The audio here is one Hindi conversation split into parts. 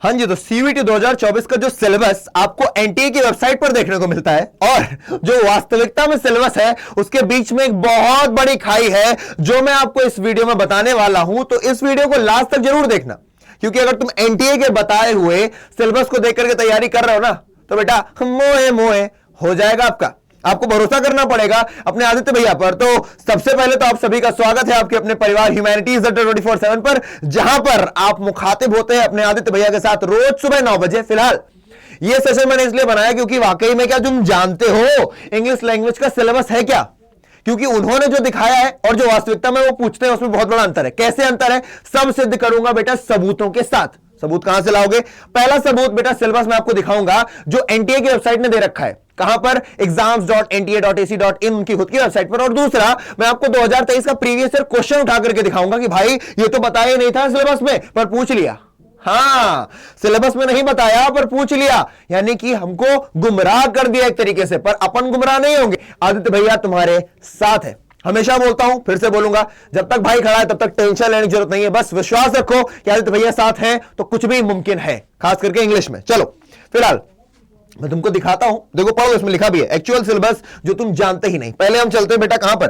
हाँ जी, तो सीयूईटी 2024 का जो सिलेबस आपको एनटीए की वेबसाइट पर देखने को मिलता है और जो वास्तविकता में सिलेबस है उसके बीच में एक बहुत बड़ी खाई है जो मैं आपको इस वीडियो में बताने वाला हूं। तो इस वीडियो को लास्ट तक जरूर देखना, क्योंकि अगर तुम एनटीए के बताए हुए सिलेबस को देख करके तैयारी कर रहे हो ना तो बेटा मोए मोए हो जाएगा आपका। आपको भरोसा करना पड़ेगा अपने आदित्य भैया पर। तो सबसे पहले तो आप सभी का स्वागत है आपके अपने परिवार ह्यूमैनिटीज 24/7 पर, जहां पर आप मुखातिब होते हैं अपने आदित्य भैया के साथ रोज सुबह 9 बजे। फिलहाल यह सेशन मैंने इसलिए बनाया क्योंकि वाकई में क्या तुम जानते हो इंग्लिश लैंग्वेज का सिलेबस है क्या? क्योंकि उन्होंने जो दिखाया है और जो वास्तविकता में वो पूछते हैं उसमें बहुत बड़ा अंतर है। कैसे अंतर है सब सिद्ध करूंगा बेटा सबूतों के साथ। सबूत कहां से लाओगे? पहला सबूत बेटा सिलेबस में आपको दिखाऊंगा जो एनटीए की वेबसाइट ने दे रखा है। कहां पर? exams.nta.ac.in उनकी खुद की वेबसाइट पर। और दूसरा मैं आपको 2023 का प्रीवियस ईयर क्वेश्चन उठा करके दिखाऊंगा कि भाई ये तो बताया नहीं था सिलेबस में पर पूछ लिया। हाँ, सिलेबस में नहीं बताया पर पूछ लिया, यानी कि हमको गुमराह कर दिया एक तरीके से। पर अपन गुमराह नहीं होंगे, आदित्य भैया तुम्हारे साथ है। हमेशा बोलता हूं, फिर से बोलूंगा, जब तक भाई खड़ा है तब तक टेंशन लेने की जरूरत नहीं है। बस विश्वास रखो कि आदित्य भैया साथ हैं तो कुछ भी मुमकिन है, खास करके इंग्लिश में। चलो फिलहाल मैं तुमको दिखाता हूं, देखो पढ़ो, इसमें लिखा भी है एक्चुअल सिलेबस जो तुम जानते ही नहीं। पहले हम चलते हैं बेटा कहां पर?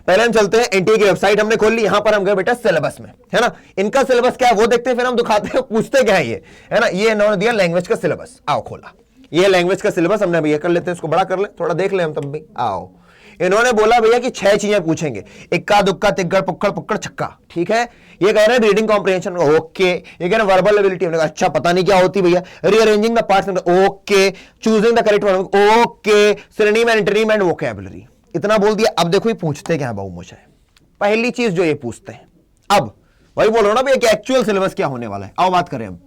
पहले हम चलते हैं एनटीए की वेबसाइट हमने खोल ली, यहां पर हम गए बेटा सिलेबस में, है ना। इनका सिलेबस क्या है वो देखते हैं, फिर हम दिखाते हैं पूछते क्या है ये, है ना। ये इन्होंने दिया लैंग्वेज का सिलेबस, आओ खोला, ये लैंग्वेज का सिलेबस हमने भैया कर लेते हैं, इसको बड़ा कर ले, थोड़ा देख ले हम तब भी। आओ, इन्होंने बोला भैया कि 6 चीजें पूछेंगे, इक्का दुक्का तिग्गड़ पुक्कड़ पुक्कड़ छक्का, ठीक है। ये कह रहे हैं रीडिंग कॉम्प्रिहेंशन, ओके। ये कह रहे हैं वर्बल एबिलिटी, अच्छा पता नहीं क्या होती भैया। Rearranging the parts, okay. Choosing the correct word, okay. Synonym and antonym and vocabulary, इतना बोल दिया। अब देखो ये पूछते क्या है बाबू मुझे, पहली चीज जो ये पूछते हैं, अब वही बोल रहा हूं ना भैया कि एक्चुअल सिलेबस क्या होने वाला है। आओ बात करें हम,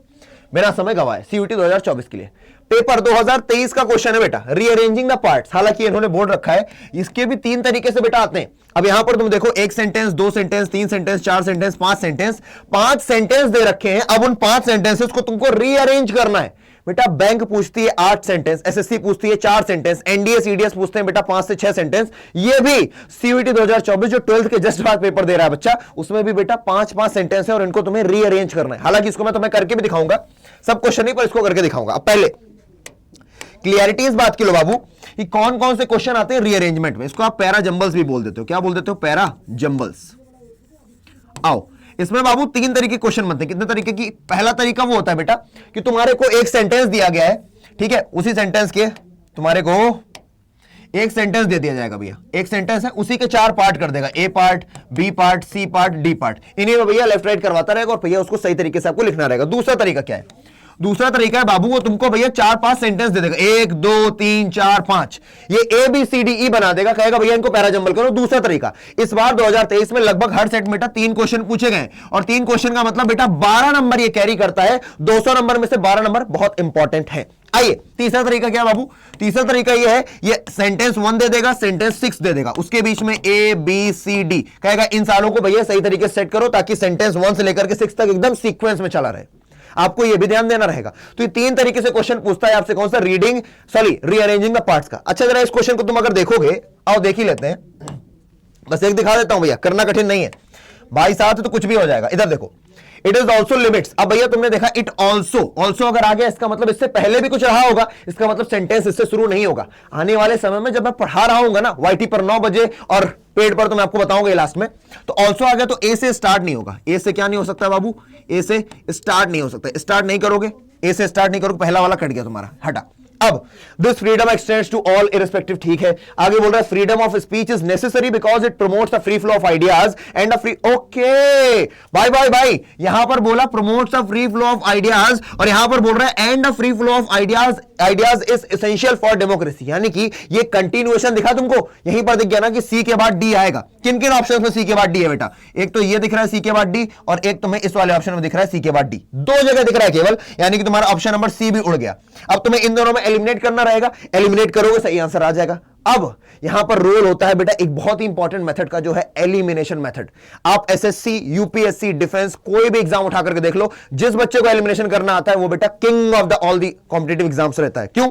मेरा समय गवाए सीयूटी 2024 के लिए पेपर 2023 का क्वेश्चन है बेटा, रीअरेंजिंग द पार्ट्स। हालांकि इन्होंने बोर्ड रखा है, इसके भी 3 तरीके से बेटा आते हैं। अब यहां पर तुम देखो 1 sentence, 2 sentence, 3 sentence, 4 sentence, 5 sentence, 5 sentence दे रखे हैं। अब उन 5 सेंटेंसेस को तुमको रीअरेंज करना है बेटा। बैंक पूछती है 8 सेंटेंस, एसएससी पूछती है 4 सेंटेंस, एनडीए सीडीएस पूछते हैं बेटा 5 से 6 सेंटेंस। ये भी सीयूटी 2024 जो 12th के जस्ट बाद पेपर दे रहा है बच्चा, उसमें भी बेटा 5-5 सेंटेंस है और इनको तुम्हें रीअरेंज करना है। हालांकि इसको मैं तुम्हें करके भी दिखाऊंगा, सब क्वेश्चन नहीं पर इसको करके दिखाऊंगा। अब पहले क्लियरिटी इस बात की लो बाबू कि कौन कौन से क्वेश्चन आते हैं रीअरेंजमेंट में। इसको आप पैरा जंबल्स भी बोल देते हो। क्या बोल देते हो? Para jumbles. आओ, इसमें बाबू 3 तरीके क्वेश्चन बनते हैं। कितने तरीके की? पहला तरीका वो होता है बेटा कि तुम्हारे को एक सेंटेंस दिया गया है, ठीक है, उसी सेंटेंस के तुम्हारे को एक सेंटेंस दे दिया जाएगा भैया। एक सेंटेंस है, उसी के 4 पार्ट कर देगा, A part, B part, C part, D part. इन्हीं में भैया लेफ्ट राइट करवाता रहेगा और भैया उसको सही तरीके से आपको लिखना रहेगा। दूसरा तरीका क्या है? दूसरा तरीका है बाबू वो तुमको भैया 4-5 सेंटेंस दे देगा, 1 2 3 4 5, ये A B C D E बना देगा, कहेगा भैया इनको पैरा जंबल करो। दूसरा तरीका, इस बार 2023 में लगभग हर सेट में बेटा 3 क्वेश्चन पूछे गए और 3 क्वेश्चन का मतलब बेटा 12 नंबर ये कैरी करता है। 200 नंबर में से 12 नंबर बहुत इंपॉर्टेंट है। आइए तीसरा तरीका क्या बाबू? तीसरा तरीका ये है, ये सेंटेंस 1 दे देगा, सेंटेंस 6 दे देगा, उसके बीच में ए बी सी डी, कहेगा इन सालों को भैया सही तरीके से सेट करो ताकि सेंटेंस 1 से लेकर के 6 तक एकदम सीक्वेंस में चला रहे। आपको यह भी ध्यान देना रहेगा। तो ये 3 तरीके से क्वेश्चन पूछता है आपसे, कौन सा? रीअरेंजिंग द पार्ट्स का। अच्छा जरा इस क्वेश्चन को तुम अगर देखोगे, आओ देख ही लेते हैं, बस एक दिखा देता हूं भैया, करना कठिन नहीं है भाई, साथ तो कुछ भी हो जाएगा। इधर देखो, इट इज ऑल्सो लिमिट्स। अब भैया तुमने देखा इट ऑल्सो अगर आ गया, इसका मतलब इससे पहले भी कुछ रहा होगा, इसका मतलब सेंटेंस इससे शुरू नहीं होगा। आने वाले समय में जब मैं पढ़ा रहा हूंगा ना वाईटी पर 9 बजे और पेड पर, तो मैं आपको बताऊंगा लास्ट में, तो ऑल्सो आ गया तो ए से स्टार्ट नहीं होगा। ए से क्या नहीं हो सकता बाबू? ए से स्टार्ट नहीं हो सकता। स्टार्ट नहीं करोगे, ए से स्टार्ट नहीं करोगे, पहला वाला कट गया तुम्हारा, हटा। अब this freedom extends to all irrespective, ठीक है। आगे बोल रहा है freedom of speech is necessary because it promotes the free flow of ideas and the free, okay भाई यहां पर बोला promotes the free flow of ideas और यहां पर बोल रहा है and the free flow of ideas is essential for democracy. यानी कि ये कंटिन्यूएशन दिखा तुमको, यहीं पर दिख गया ना कि सी के बाद डी आएगा। किन किन ऑप्शन में सी के बाद डी है बेटा? एक तो ये दिख रहा है सी के बाद डी, और एक तुम्हें इस वाले ऑप्शन में दिख रहा है सी के बाद डी। 2 जगह दिख रहा है केवल, यानी कि तुम्हारा ऑप्शन नंबर सी भी उड़ गया। अब तुम्हें इन दोनों में एलिमिनेट करना रहेगा, एलिमिनेट करोगे सही आंसर आ जाएगा। अब यहां पर रोल होता है बेटा एक बहुत ही इंपॉर्टेंट मेथड का, जो है एलिमिनेशन मेथड। आप एसएससी, यूपीएससी, डिफेंस, कोई भी एग्जाम उठा करके देख लो, जिस बच्चे को एलिमिनेशन करना आता है वो बेटा king of the all the competitive exams रहता है। क्यों?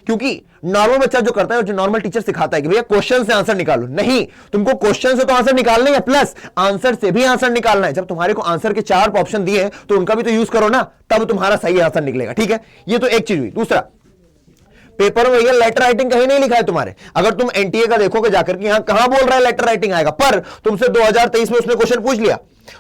क्योंकि नॉर्मल बच्चा जो करता है, जो नॉर्मल टीचर सिखाता है कि भैया क्वेश्चन से आंसर निकालो, नहीं, तुमको क्वेश्चन से तो आंसर निकालना है प्लस आंसर से भी आंसर निकालना है। जब तुम्हारे को आंसर के 4 ऑप्शन दिए हैं तो उनका भी तो यूज करो ना, तब तुम्हारा सही आंसर निकलेगा। ठीक है, ये तो एक चीज हुई। दूसरा, पेपर में भैया लेटर राइटिंग कहीं नहीं लिखा है तुम्हारे। अगर तुम एनटीए का देखोगे जाकर कि यहां कहां बोल रहा है लेटर राइटिंग आएगा, पर तुमसे 2023 में उसने क्वेश्चन पूछ लिया,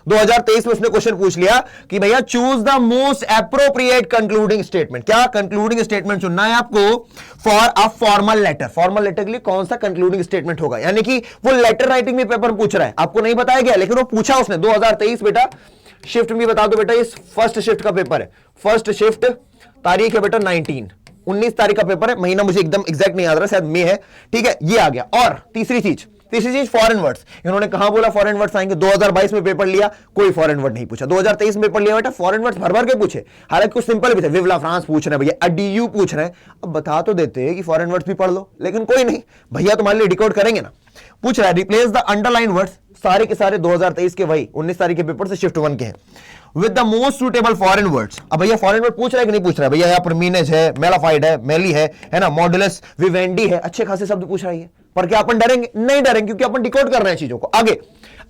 2023 में उसने क्वेश्चन पूछ लिया कि भैया choose the most appropriate concluding statement. क्या कंक्लूडिंग स्टेटमेंट चुनना है आपको for a formal letter. Formal letter के लिए कौन सा कंक्लूडिंग स्टेटमेंट होगा, यानी कि वो लेटर राइटिंग में पेपर पूछ रहा है, आपको नहीं बताया गया लेकिन वो पूछा उसने। 2023 बेटा, शिफ्ट भी बता दो बेटा, इस फर्स्ट शिफ्ट का पेपर है। फर्स्ट शिफ्ट तारीख है बेटा 19 तारीख का पेपर है, महीना मुझे एकदम एग्जैक्ट नहीं याद रहा, शायद मई है। ठीक है, ये आ गया। और तीसरी चीज फॉरेन वर्ड्स। इन्होंने कहां बोला फॉरेन वर्ड्स आएंगे, 2022 में पेपर लिया, कोई फॉरेन वर्ड नहीं पूछा। 2023 में पेपर लिया बेटा, फॉरेन वर्ड्स भर भर के पूछे, हालांकि कुछ सिंपल भी थे। विवला फ्रांस पूछ रहे हैं भैया, अडीयू पूछ रहे हैं, अब बता तो देते हैं कि फॉरेन वर्ड्स भी पढ़ लो, लेकिन कोई नहीं, भैया तुम्हारे लिए डिकोड करेंगे ना। पूछ रहा है रिप्लेस द अंडरलाइन वर्ड्स, सारे के सारे 2023 के वही 19 तारीख के पेपर से शिफ्ट 1 के हैं, with the most suitable foreign words. अब भैया फॉरेन वर्ड पूछ रहा है कि नहीं पूछ रहा है, भैया यहाँ पर मीनेज है, मेलाफाइड है, मेली है ना, मॉडुलस विवेंडी है, अच्छे खासे शब्द पूछ रहा है। पर क्या अपन डरेंगे? नहीं डरेंगे, क्योंकि अपन डिकोड कर रहे हैं चीजों को। आगे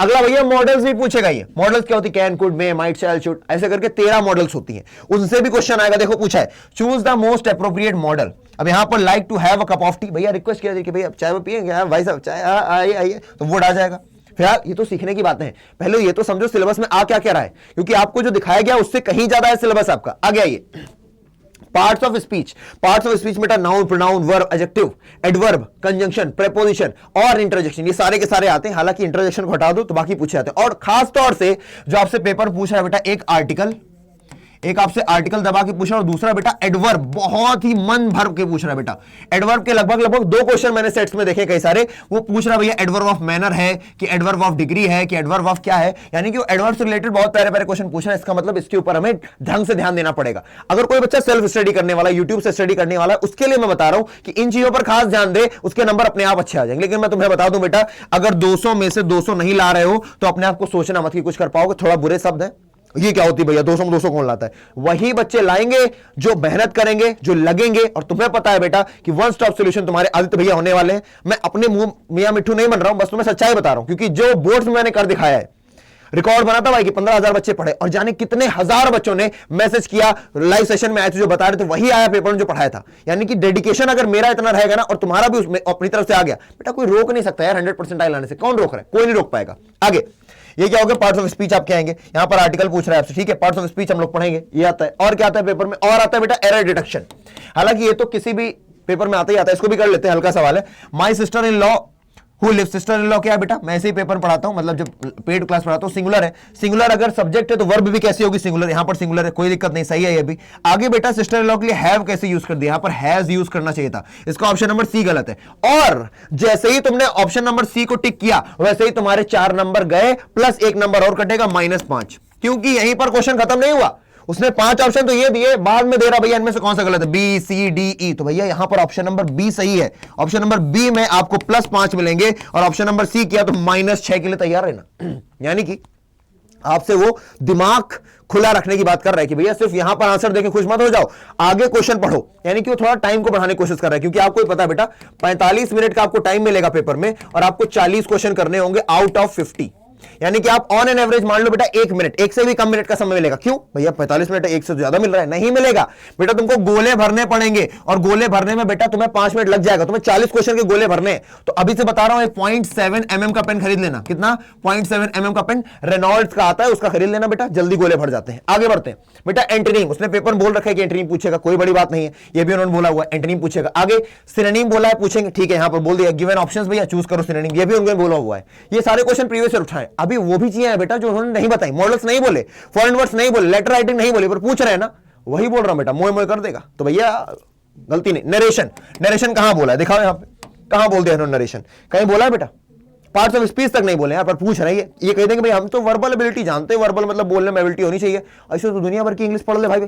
अगला भैया मॉडल्स भी पूछेगा। ये मॉडल्स क्या होती है? Can, could, may, might, shall, should, ऐसे करके 13 मॉडल्स होती हैं, उनसे भी क्वेश्चन आएगा। देखो पूछा है choose the most appropriate modal. अब यहां पर like to have a cup of tea, भैया रिक्वेस्ट किया कि भैया चाय वो पिएंगे भाई साहब, चाय आइए आइए, तो वो आ जाएगा। फिर ये तो सीखने की बातें हैं, पहले ये तो समझो सिलेबस में आ क्या क्या रहा है, क्योंकि आपको जो दिखाया गया उससे कहीं ज्यादा है सिलेबस आपका। आगे आइए, parts of speech. Parts of speech बेटा noun, pronoun, verb, adjective, adverb, conjunction, preposition और इंटरजेक्शन, ये सारे के सारे आते हैं। हालांकि इंटरजेक्शन को हटा दो तो बाकी पूछे जाते हैं। और खास तौर से जो आपसे पेपर पूछ रहा है बेटा, एक आर्टिकल, एक आपसे आर्टिकल दबा के पूछ रहा है, और दूसरा बेटा एडवर्ब, बहुत ही मन भर के पूछ रहा है बेटा। एडवर्ब के लगभग 2 क्वेश्चन मैंने सेट्स में देखे कई सारे, वो पूछ रहा है भैया एडवर्ब ऑफ मैनर है कि एडवर्ब ऑफ डिग्री है कि एडवर्ब ऑफ क्या है, यानी कि वो एडवर्ब से रिलेटेड बहुत प्यारे प्यारे क्वेश्चन पूछ रहा है। इसका मतलब इसके ऊपर हमें ढंग से ध्यान देना पड़ेगा। अगर कोई बच्चा सेल्फ स्टडी करने वाला, यूट्यूब से स्टडी करने वाला है, उसके लिए मैं बता रहा हूं कि इन चीजों पर खास ध्यान दे, उसके नंबर अपने आप अच्छे आ जाएंगे। लेकिन मैं तुम्हें बता दूं बेटा, अगर 200 में से 200 नहीं ला रहे हो तो अपने आप को सोचना मत कि कुछ कर पाओगे। थोड़ा बुरे शब्द है, ये क्या होती है भैया, 200 में 200 कौन लाता है? वही बच्चे लाएंगे जो मेहनत करेंगे, जो लगेंगे। और तुम्हें पता है बेटा कि वन स्टॉप सॉल्यूशन तुम्हारे आदित्य भैया होने वाले हैं। मैं अपने मुंह मियां मिट्ठू नहीं बन रहा हूं, बस तुम्हें सच्चाई बता रहा हूं, क्योंकि जो बोर्ड्स में मैंने कर दिखाया है, रिकॉर्ड बना था भाई कि 15,000 बच्चे पढ़े, और जाने कितने हजार बच्चों ने मैसेज किया, लाइव सेशन में आए थे जो बता रहे थे, वही आया पेपर में जो पढ़ाया था। यानी कि डेडिकेशन अगर मेरा इतना रहेगा ना, और तुम्हारा भी उसमें अपनी तरफ से आ गया बेटा, कोई रोक नहीं सकता यार 100% लाने से। कौन रोक रहा है? कोई नहीं रोक पाएगा। आगे ये क्या होगा, पार्ट्स ऑफ स्पीच आपके आएंगे। यहां पर आर्टिकल पूछ रहा है आपसे, ठीक है, पार्ट्स ऑफ स्पीच हम लोग पढ़ेंगे, ये आता है। और क्या आता है पेपर में? और आता है बेटा एरर डिटेक्शन। हालांकि ये तो किसी भी पेपर में आता ही आता है, इसको भी कर लेते हैं, हल्का सवाल है। My sister in law who live, sister in law क्या है बेटा? मैं ऐसे ही पेपर पढ़ाता हूं, मतलब जब पेड क्लास पढ़ाता हूं, सिंगुलर है। सिंगुलर अगर सब्जेक्ट है तो वर्ब भी कैसी होगी? सिंगुलर। यहां पर सिंगुलर है, कोई दिक्कत नहीं, सही है ये भी। आगे बेटा सिस्टर इन लॉ के लिए हैव कैसे यूज कर दिया? यहां पर हैज यूज करना चाहिए था, इसका ऑप्शन नंबर सी गलत है। और जैसे ही तुमने ऑप्शन नंबर सी को टिक किया, वैसे ही तुम्हारे 4 नंबर गए, प्लस 1 नंबर और कटेगा, -5, क्योंकि यहीं पर क्वेश्चन खत्म नहीं हुआ। उसने 5 ऑप्शन तो ये दिए, बाद में दे रहा भैया इनमें से कौन सा गलत है, बी, सी, डी, ई। तो भैया यहां पर ऑप्शन नंबर बी सही है। ऑप्शन नंबर बी में आपको +5 मिलेंगे, और ऑप्शन नंबर सी किया तो -6 के लिए तैयार है ना। यानी कि आपसे वो दिमाग खुला रखने की बात कर रहा है कि भैया सिर्फ यहां पर आंसर देके खुश मत हो जाओ, आगे क्वेश्चन पढ़ो। यानी कि वो थोड़ा टाइम को बढ़ाने की कोशिश कर रहा है, क्योंकि आपको पता है बेटा 45 मिनट का आपको टाइम मिलेगा पेपर में, और आपको 40 क्वेश्चन करने होंगे आउट ऑफ 50। यानी कि आप ऑन एन एवरेज मान लो बेटा 1 मिनट, 1 से भी कम मिनट का समय मिलेगा। क्यों भैया 45 मिनट 1 से ज्यादा मिल रहा है? नहीं मिलेगा बेटा, तुमको गोले भरने पड़ेंगे, और गोले भरने में बेटा तुम्हें 5 मिनट लग जाएगा। तुम्हें 40 क्वेश्चन के गोले भरने हैं, तो अभी से बता रहा हूं 0.7 mm का पेन खरीद लेना। कितना? 0.7 mm का पेन रेनॉल्ड्स का आता है, उसका खरीद लेना बेटा, जल्दी गोले भर जाते हैं। आगे बढ़ते हैं बेटा, एंटोनिम। उसने पेपर बोल रखा है कि एंटोनिम पूछेगा, कोई बड़ी बात नहीं है, ये भी उन्होंने बोला हुआ है, एंटोनिम पूछेगा। आगे सिनोनिम बोला है, पूछेंगे, ठीक है, यहां पर बोल दिया गिवन ऑप्शंस भैया चूज करो सिनोनिम, ये भी उन्होंने बोला हुआ है। ये सारे क्वेश्चन प्रीवियस ईयर उठाए। अभी वो भी चीजें बेटा जो उन्होंने नहीं बताई, मॉडल्स नहीं बोले, फॉरेन वर्ड्स नहीं बोले, लेटर राइटिंग नहीं बोले, पर पूछ रहे हैं ना, वही बोल रहा हूं बेटा, मोए मोए कर देगा तो भैया गलती नहीं। नरेशन, नरेशन कहां बोला है? दिखाओ यहां पे, कहां बोल दिया इन्होंने नरेशन? कहीं बोला है बेटा? पार्ट्स ऑफ स्पीच तक नहीं बोले यार, पर पूछ रहे हैं। ये कह देंगे भाई हम तो वर्बल एबिलिटी जानते हैं, वर्बल मतलब बोलने में एबिलिटी होनी चाहिए। ऐसे तो दुनिया भर की इंग्लिश पढ़ ले भाई,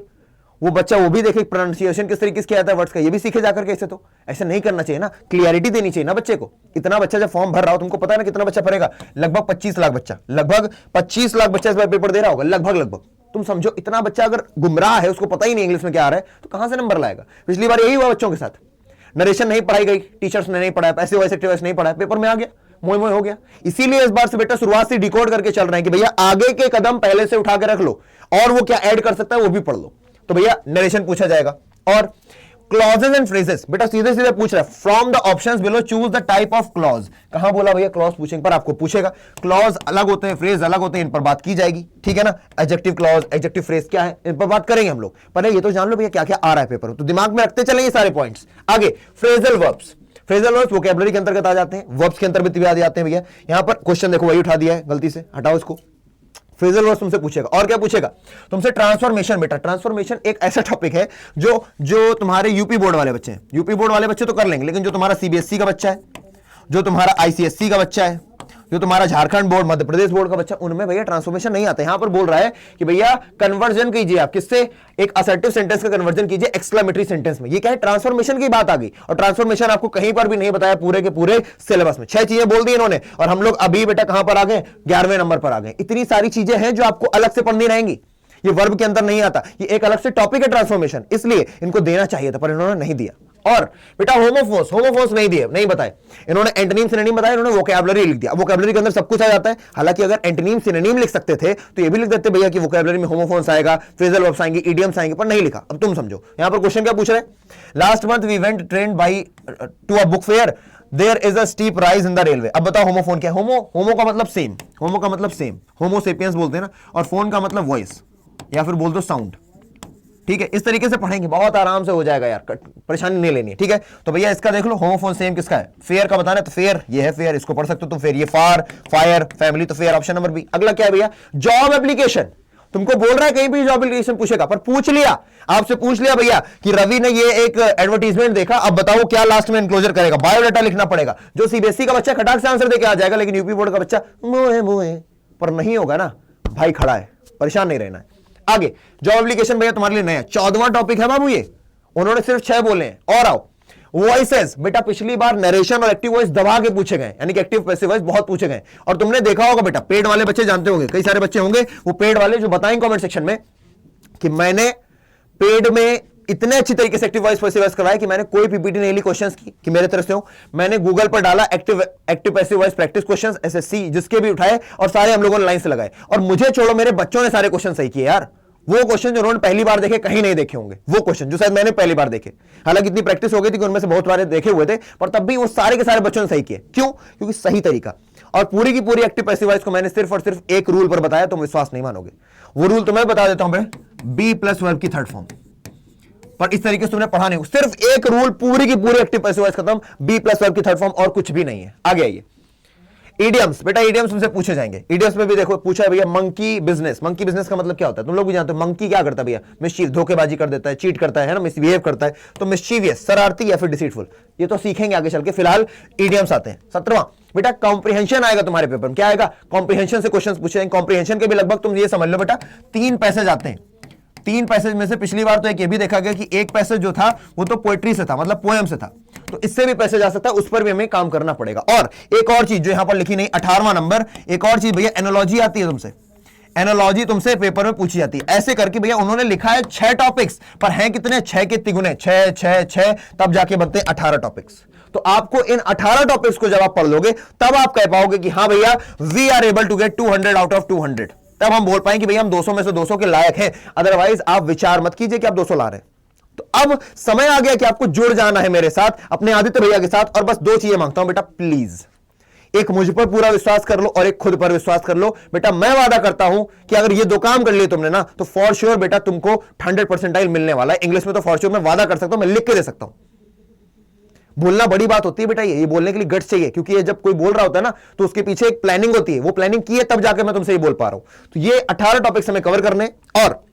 वो बच्चा वो भी देखे प्रोनाउंसिएशन किस तरीके से किया जाता है वर्ड्स का, ये भी सीखे जाकर के। तो ऐसे नहीं करना चाहिए ना, क्लियरिटी देनी चाहिए ना बच्चे को। इतना बच्चा जब फॉर्म भर रहा हो, तुमको पता है ना कितना बच्चा भरेगा? लगभग 25 लाख बच्चा, लगभग 25 लाख बच्चा इस बार पेपर दे रहा होगा, लगभग। तुम समझो, इतना बच्चा अगर गुमराह है, उसको पता ही नहीं इंग्लिश में क्या आ रहा है, तो कहां से नंबर लाएगा? पिछली बार यही हुआ बच्चों के साथ। नरेशन नहीं पढ़ाई गई, टीचर्स ने नहीं पढ़ाया, पैसिव वॉइस एक्टिव वॉइस नहीं पढ़ाया, पेपर में आ गया, मोए मोए हो गया। इसीलिए इस बार से बेटा शुरुआत से डिकोड करके चल रहे हैं कि भैया आगे के कदम पहले से उठा के रख लो और वो क्या ऐड कर सकता है वो भी पढ़ लो। तो भैया नरेशन पूछा जाएगा। और क्लॉजेस एंड फ्रेजेस बेटा सीधे सीधे पूछ रहा है, from the options below choose the type of clause. कहां बोला भैया क्लॉज पूछेंगे, पर आपको पूछेगा। क्लॉज अलग होते हैं, फ्रेज अलग होते हैं, इन पर बात की जाएगी, ठीक है ना। एडजेक्टिव क्लॉज, एडजेक्टिव फ्रेज क्या है, इन पर बात करेंगे हम लोग। पर ये तो जान लो भैया क्या क्या आ रहा है पेपर में, तो दिमाग में रखते चलेंगे सारे पॉइंट्स। आगे phrasal verbs, phrasal verbs vocabulary के अंतर्गत आ जाते हैं, वर्ब्स के अंतर्गत भी आ जाते हैं भैया। यहां पर क्वेश्चन देखो वही उठा दिया है गलती से, हटाओ इसको। फ्रेजल वर्ब्स तुमसे पूछेगा और क्या पूछेगा तुमसे, ट्रांसफॉर्मेशन। बेटा ट्रांसफॉर्मेशन एक ऐसा टॉपिक है जो तुम्हारे यूपी बोर्ड वाले बच्चे हैं, यूपी बोर्ड वाले बच्चे तो कर लेंगे, लेकिन जो तुम्हारा सीबीएसई का बच्चा है, जो तुम्हारा आईसीएसई का बच्चा है, जो तुम्हारा झारखंड बोर्ड, मध्य प्रदेश बोर्ड का बच्चा, उनमें भैया ट्रांसफॉर्मेशन नहीं आता। यहां पर बोल रहा है कि भैया कन्वर्जन कीजिए आप किससे, एक असर्टिव सेंटेंस का कन्वर्जन कीजिए एक्सक्लेमेटरी सेंटेंस में। ये क्या है, ट्रांसफॉर्मेशन की बात आ गई। और ट्रांसफॉर्मेशन आपको कहीं पर भी नहीं बताया पूरे के पूरे सिलेबस में। 6 चीजें बोल दी इन्होंने और हम लोग अभी बेटा कहां पर आ गए, 11वें नंबर पर आ गए। इतनी सारी चीजें हैं जो आपको अलग से पढ़नी रहेंगी, ये वर्ब के अंदर नहीं आता, ये एक अलग से टॉपिक है ट्रांसफॉर्मेशन, इसलिए इनको देना चाहिए था पर इन्होंने नहीं दिया। और बेटा होमोफोन्स, होमोफोन्स नहीं दिए, नहीं बताए इन्होंने, एंटोनिम सिनोनिम बताया, इन्होंने वोकैबुलरी लिख दिया। वोकैबुलरी के अंदर सब कुछ आ जाता है, हालांकि अगर एंटोनिम सिनोनिम लिख सकते थे तो ये भी लिख देते भैया कि वोकैबुलरी में होमोफोन्स आएगा, फ्रेजल वर्ब्स आएंगे, इडियम्स आएंगे, पर नहीं लिखा। अब तुम समझो यहां पर क्वेश्चन क्या पूछ रहे हैं, last month we went train by to a book fair, there is a steep rise in the railway. अब बताओ होमोफोन क्या है, होमो का मतलब सेम, होमो का मतलब सेम, होमो सेपियंस बोलते हैं ना, और फोन का मतलब वॉइस या फिर बोल दो साउंड, ठीक है। इस तरीके से पढ़ेंगे, बहुत आराम से हो जाएगा यार, परेशानी नहीं लेनी है, ठीक है। तो भैया इसका देख लो, होमोफोन सेम किसका है, फेयर का बताना है, तो फेयर ये है, फेयर इसको पढ़ सकते हो तुम, फेयर ये फार, फायर, फैमिली, तो फेयर ऑप्शन नंबर बी। अगला क्या है भैया, जॉब एप्लीकेशन। तुमको बोल रहा है कहीं भी जॉब एप्लीकेशन पूछेगा, पर पूछ लिया, आपसे पूछ लिया भैया कि रवि ने ये एक एडवर्टीजमेंट देखा, अब बताओ क्या लास्ट में एनक्लोजर करेगा, बायोडाटा लिखना पड़ेगा। जो सीबीएसई का बच्चा खटाक से आंसर देके आ जाएगा, लेकिन यूपी बोर्ड का बच्चा मुंह मुंह पर नहीं होगा ना भाई, खड़ा है, परेशान नहीं रहना है। आगे जॉब एप्लीकेशन भैया तुम्हारे लिए नया 14वां टॉपिक है बाबू, ये उन्होंने सिर्फ 6 बोले हैं। और आओ वॉइसेस, बेटा पिछली बार नरेशन और एक्टिव वॉइस दबा के पूछे गए, यानी कि एक्टिव पैसिव वॉइस बहुत पूछे गए। और तुमने देखा होगा बेटा, पेड वाले बच्चे जानते होंगे, कई सारे बच्चे होंगे वो पेड वाले जो बताएंगे कमेंट सेक्शन में कि मैंने पेड में इतने अच्छी तरीके से एक्टिव वॉइस पैसिव वॉइस करवाया कि मैंने कोई पीपीटी नहीं ली क्वेश्चंस की कि मेरे तरफ से हो, मैंने गूगल पर डाला active passive voice practice questions SSC जिसके भी उठाए और सारे हम लोगों ने लाइन से लगाए। और मुझे छोड़ो, मेरे बच्चों ने सारे क्वेश्चन सही किए यार, वो क्वेश्चन जो उन्होंने पहली बार देखे कहीं नहीं देखे होंगे, वो क्वेश्चन जो शायद मैंने पहली बार देखे, हालांकि इतनी प्रैक्टिस हो गई थी कि उनमें से बहुत सारे देखे हुए थे, पर तब भी वो सारे के सारे बच्चों ने सही किए। क्यों? क्योंकि सही तरीका। और पूरी की पूरी एक्टिव पैसिव वॉइस को मैंने सिर्फ और सिर्फ एक रूल पर बताया, तुम विश्वास नहीं मानोगे। वो रूल तुम्हें बता देता हूं, बी प्लस वर्ब की थर्ड फॉर्म, पर इस तरीके से तुमने पढ़ा नहीं, सिर्फ एक रूल, पूरी की पूरी एक्टिव पैसिव वॉइस खत्म, बी प्लस वर्ब की थर्ड फॉर्म, और कुछ भी नहीं है। आगे आइए, इडियम्स। बेटा इडियम्स तुमसे पूछे जाएंगे, इडियम्स में भी देखो पूछा है भैया, मंकी बिजनेस। मंकी बिजनेस का मतलब क्या होता है तुम लोग भी जानते हो, मंकी क्या करता है भैया, मिस्चीफ, धोखेबाजी कर देता है, चीट करता है ना, मिसबिहेव करता है, तो मिस्चीवियस, शरारती या फिर डिसीटफुल, ये तो सीखेंगे आगे चल के, फिलहाल इडियम्स आते हैं। 17वां बेटा कॉम्प्रिहेंशन आएगा तुम्हारे पेपर में, क्या आएगा, कॉम्प्रिहेंशन से क्वेश्चंस पूछे जाएंगे। कॉम्प्रिहेंशन के भी लगभग तुम ये समझ लो बेटा 3 पैसेज आते हैं। 3 पैसेज में से पिछली बार तो एक ये भी देखा गया कि एक पैसेज जो था वो तो पोएट्री से था, मतलब पोएम से था, तो इससे भी पैसेज आ सकता है, उस पर भी हमें काम करना पड़ेगा। और एक और चीज जो यहां पर लिखी नहीं, 18वां नंबर, एक और चीज भैया एनालॉजी आती है तुमसे, एनालॉजी तुमसे पेपर में पूछी जाती है। ऐसे करके भैया उन्होंने लिखा है 6 टॉपिक्स, पर हैं कितने, 6 के तिगुने, 6 6 6, तब जाके बनते हैं 18 टॉपिक्स। तो आपको इन 18 टॉपिक्स को जब आप पढ़ लोगे तब आप कह पाओगे कि हाँ भैया we are able to get 200 out of 200, तब हम बोल पाएंगे भैया हम 200 में से 200 के लायक हैं। अदरवाइज आप विचार मत कीजिए कि आप 200 ला रहे हैं। तो अब समय आ गया कि आपको जुड़ जाना है मेरे साथ, अपने आदित्य भैया के साथ, और बस 2 चीजें मांगता हूं बेटा प्लीज, एक मुझ पर पूरा विश्वास कर लो और एक खुद पर विश्वास कर लो। बेटा मैं वादा करता हूं कि अगर ये 2 काम कर लिए तुमने ना, तो फॉर श्योर बेटा तुमको 100% मिलने वाला है। इंग्लिश में तो फॉर श्योर मैं वादा कर सकता हूं, मैं लिख के दे सकता हूं। बोलना बड़ी बात होती है बेटा, ये बोलने के लिए गट्स चाहिए, क्योंकि ये जब कोई बोल रहा होता है ना तो उसके पीछे एक प्लानिंग होती है, वो प्लानिंग की है तब जाकर मैं तुमसे ये बोल पा रहा हूं। तो ये 18 टॉपिक्स हमें कवर करने, और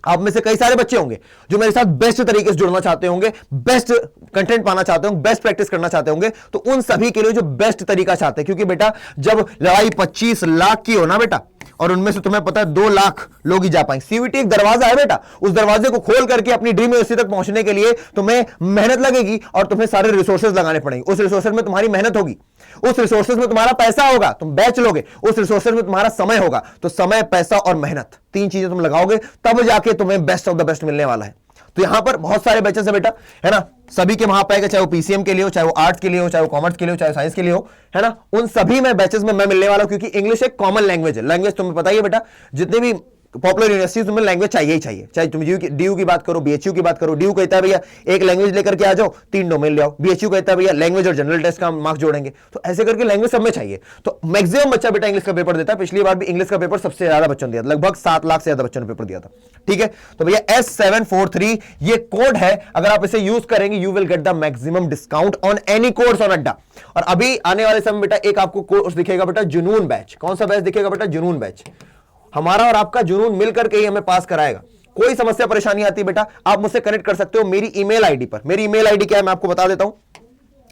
आप में से कई सारे बच्चे होंगे जो मेरे साथ बेस्ट तरीके से जुड़ना चाहते होंगे, बेस्ट कंटेंट पाना चाहते होंगे, बेस्ट प्रैक्टिस करना चाहते होंगे, तो उन सभी के लिए जो बेस्ट तरीका चाहते हैं, क्योंकि बेटा जब लड़ाई 25 लाख की हो ना बेटा, और उनमें से तुम्हें पता है 2 लाख लोग ही जा पाएंगे, सीयूईटी एक दरवाजा है बेटा, उस दरवाजे को खोल करके अपनी ड्रीम यूनिवर्सिटी तक पहुंचने के लिए तुम्हें मेहनत लगेगी और तुम्हें सारे रिसोर्सेज लगाने पड़ेंगे। उस रिसोर्सेज में तुम्हारी मेहनत होगी, उस रिसोर्सेज में तुम्हारा पैसा होगा, तुम बैच लोगे, उस रिसोर्सेज में तुम्हारा समय होगा। तो समय, पैसा और मेहनत, 3 चीजें तुम लगाओगे तब जाके तुम्हें बेस्ट ऑफ द बेस्ट मिलने वाला है। तो यहां पर बहुत सारे बैचेस है बेटा, है ना, सभी के वहां पाएगा, चाहे वो पीसीएम के लिए हो, चाहे वो आर्ट्स के लिए हो, चाहे वो कॉमर्स के लिए हो, चाहे साइंस के लिए हो, है ना, उन सभी में बैचेस में मैं मिलने वाला हूं, क्योंकि इंग्लिश एक कॉमन लैंग्वेज है। लैंग्वेज तुम्हें पता ही है बेटा, जितने भी पॉपुलर यूनिवर्सिटीज में लैंग्वेज चाहिए ही चाहिए, चाहे तुम डीयू की बात करो, बीएचयू की बात करो। डीयू कहता है भैया एक लैंग्वेज लेकर के आ जाओ, 3 डोमेन ले आओ। बीएचयू कहता है भैया लैंग्वेज और जनरल टेस्ट का मार्क्स जोड़ेंगे। तो ऐसे करके लैंग्वेज सब में चाहिए। तो मैक्सिमम बच्चा बेटा इंग्लिश का पेपर देता है। पिछली बार भी इंग्लिश का पेपर सबसे ज्यादा बच्चों ने दिया था, लगभग 7 लाख से ज्यादा बच्चों ने पेपर दिया था। ठीक है, तो भैया S743 ये कोड है, अगर आप इसे यूज करेंगे you will get the maximum discount on any course on अड्डा। और अभी आने वाले समय बेटा एक आपको कोर्स दिखेगा बेटा, जुनून बैच। कौन सा बैच दिखेगा बेटा? जुनून बैच। हमारा और आपका जुनून मिलकर के ही हमें पास कराएगा। कोई समस्या परेशानी आती है बेटा, आप मुझसे कनेक्ट कर सकते हो मेरी ईमेल आईडी पर। मेरी ईमेल आईडी क्या है मैं आपको बता देता हूं।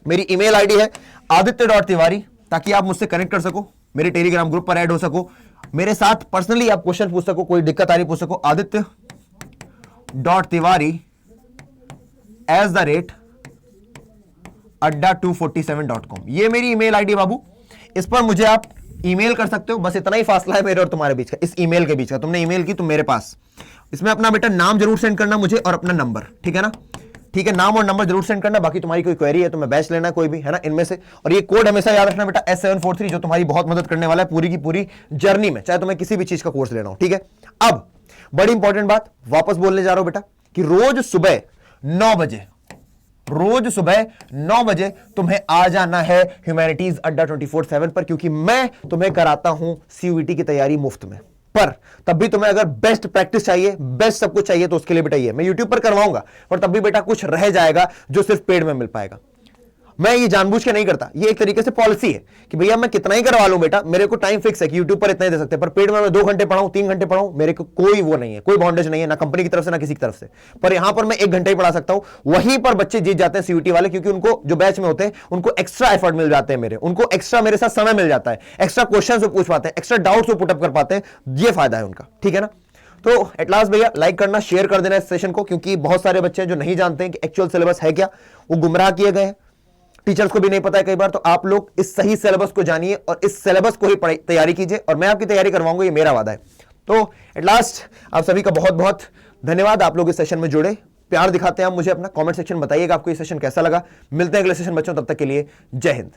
मेरी ईमेल आईडी है aditya.tiwari, ताकि आप मुझसे कनेक्ट कर सको, मेरे टेलीग्राम ग्रुप पर ऐड हो सको, मेरे साथ पर्सनली आप क्वेश्चन पूछ सको, कोई दिक्कत आ रही पूछ सको। aditya.tiwari@adda247.com ये मेरी ईमेल आईडी बाबू। इस पर मुझे आप ईमेल कर सकते हो। बस इतना ही फासला है मेरे और तुम्हारे बीच का, इस ईमेल के बीच का। तुमने ईमेल की, तुम मेरे पास, इसमें अपना बेटा नाम जरूर सेंड करना मुझे और अपना नंबर, ठीक है ना? ठीक है, नाम और नंबर जरूर सेंड करना। बाकी तुम्हारी कोई क्वेरी है तो मैं बैच लेना कोई भी, है ना, इनमें से। और ये कोड हमेशा याद रखना बेटा, S743, जो तुम्हारी बहुत मदद करने वाला है पूरी की पूरी जर्नी में, चाहे तुम्हें किसी भी चीज का कोर्स लेना हो। ठीक है, अब बड़ी इंपॉर्टेंट बात वापस बोलने जा रहा हूं बेटा, कि रोज सुबह 9 बजे तुम्हें आ जाना है ह्यूमैनिटीज अड्डा 24/7 पर, क्योंकि मैं तुम्हें कराता हूं सीयूईटी की तैयारी मुफ्त में। पर तब भी तुम्हें अगर बेस्ट प्रैक्टिस चाहिए, बेस्ट सब कुछ चाहिए, तो उसके लिए बेटा ये मैं यूट्यूब पर करवाऊंगा, पर तब भी बेटा कुछ रह जाएगा जो सिर्फ पेड में मिल पाएगा। मैं ये जानबूझ के नहीं करता, ये एक तरीके से पॉलिसी है कि भैया मैं कितना ही करवा लूं बेटा, मेरे को टाइम फिक्स है कि यूट्यूब पर इतना ही दे सकते हैं, पर पेड में मैं 2 घंटे पढ़ाऊं, 3 घंटे पढ़ाऊं, मेरे को कोई वो नहीं है, कोई बॉन्डेज नहीं है, ना कंपनी की तरफ से ना किसी की तरफ से। पर यहां पर मैं 1 घंटे ही पढ़ा सकता हूं। वहीं पर बच्चे जीत जाते हैं सीयूटी वाले, क्योंकि उनको जो बैच में होते हैं उनको एक्स्ट्रा एफर्ट मिल जाते हैं, उनको एक्स्ट्रा मेरे साथ समय मिल जाता है, एक्स्ट्रा क्वेश्चन पूछ पाते हैं, एक्स्ट्रा डाउट्स पुटअप कर पाते हैं। ये फायदा है उनका। ठीक है ना? तो एट लास्ट भैया लाइक करना, शेयर कर देना इस सेशन को, क्योंकि बहुत सारे बच्चे हैं जो नहीं जानते हैं कि एक्चुअल सिलेबस है क्या, वो गुमराह किए गए हैं। टीचर्स को भी नहीं पता है कई बार। तो आप लोग इस सही सिलेबस को जानिए और इस सिलेबस को ही तैयारी कीजिए, और मैं आपकी तैयारी करवाऊंगा, ये मेरा वादा है। तो एट लास्ट आप सभी का बहुत बहुत धन्यवाद, आप लोग इस सेशन में जुड़े, प्यार दिखाते हैं आप मुझे अपना। कमेंट सेक्शन बताइएगा आपको ये सेशन कैसा लगा। मिलते हैं अगले सेशन बच्चों, तब तक के लिए जय हिंद।